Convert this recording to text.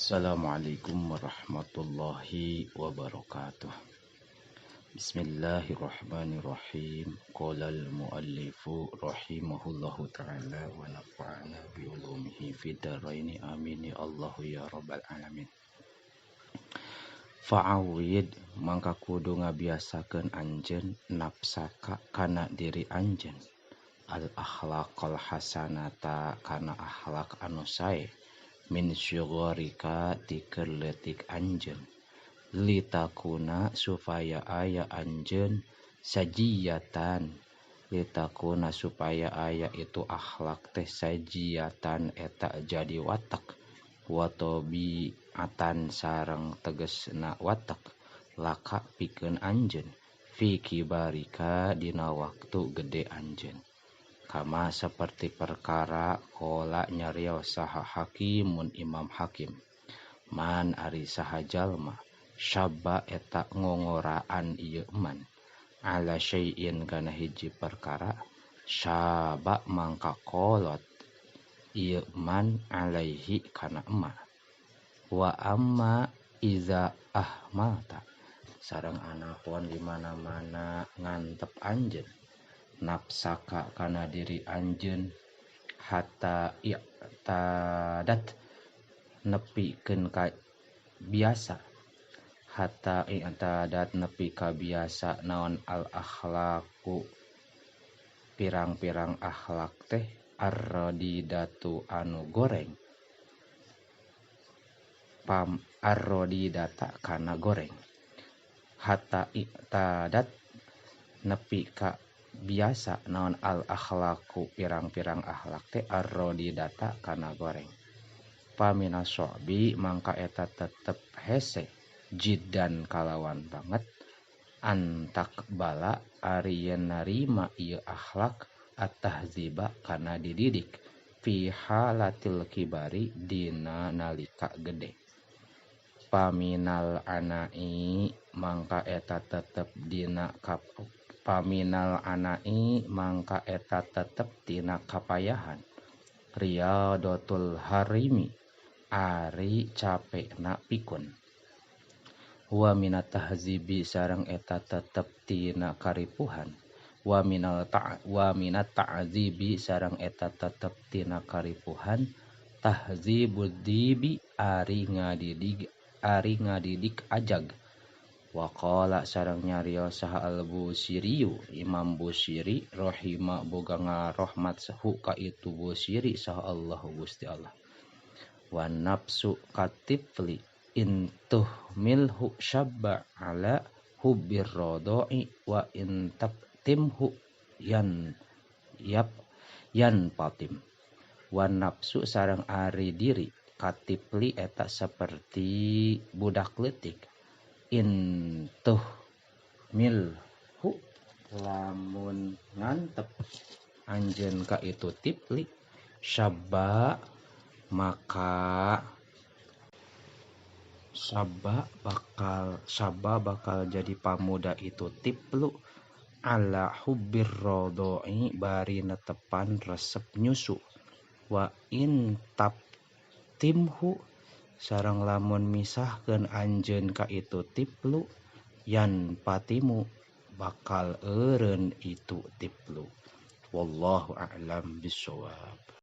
Assalamualaikum warahmatullahi wabarakatuh. Bismillahirrahmanirrahim. Qala al-muallifu rahimahullahu ta'ala wa nafa'ana bi ulumihi fid dharaini amin ya Allah ya rabbal alamin. Fa'awid mangka kudu ngabiasakeun anjeun nafsaka kana diri anjeun al akhlaqal hasanata kana akhlak anu sae min syugharika tikeun leutik anjeun litakuna supaya aya anjeun sajiyatan litakuna supaya aya itu akhlak teh sajiyatan eta jadi watak watobi atan sareng tegesna watak laka pikeun anjeun fi kibarika dina waktu gede anjeun kama seperti perkara kola nyarios saha hakimun imam hakim man ari saha jalma syabba eta ngongoraan ieu man ala syai'in kana hiji perkara syaba mangka kolot ieu man alaihi kana emak wa amma iza ahmata sareng anapun di mana-mana ngantep anjeun nafsaka kana diri anjeun hatta i'tadat nepikeun ka biasa hatta i'tadat nepi ka biasa naon al akhlaqu pirang-pirang akhlak teh ar-radidatu anu goreng ar-radidata kana goreng hatta i'tadat nepi ka biasa naon al akhlaqu pirang-pirang akhlak teh ar-radidata kana goreng pamina sobi mangka eta tetep hese jiddan kalawan banget antak bala ari yen narima ieu akhlak at-tahziba kana dididik fi halatil kibari dina nalika gede paminal anai mangka eta tetep dina paminal anai mangka eta tetep tina kapayahan riyadatul harimi ari capekna pikun wa minat tahzibi sareng eta tetep tina karipuhan wa minat ta'zibi sareng eta tetep tina karipuhan tahzibud dibi ari ngadidik ajag waqala sareng nyarios saha al-Busiriyu Imam Busiri rahima boga ngarahmat sahu ka itu Busiri saha Allah Gusti Allah wan nafsu katifli intuh milhu syabba ala hubbir rodoi wa intaktimhu yan patim wan nafsu sareng ari diri katifli eta seperti budak leutik intuh milhu lamun ngantep anjeun ka itu tifli syabba maka syabba bakal jadi pamuda itu tiplu ala hubbir rodoi bari netepan resep nyusu wa in tabtimhu sareng lamun misahkeun anjeun ka itu tiplu yan patimu bakal eureun itu tiplu wallahu a'lam bishawab.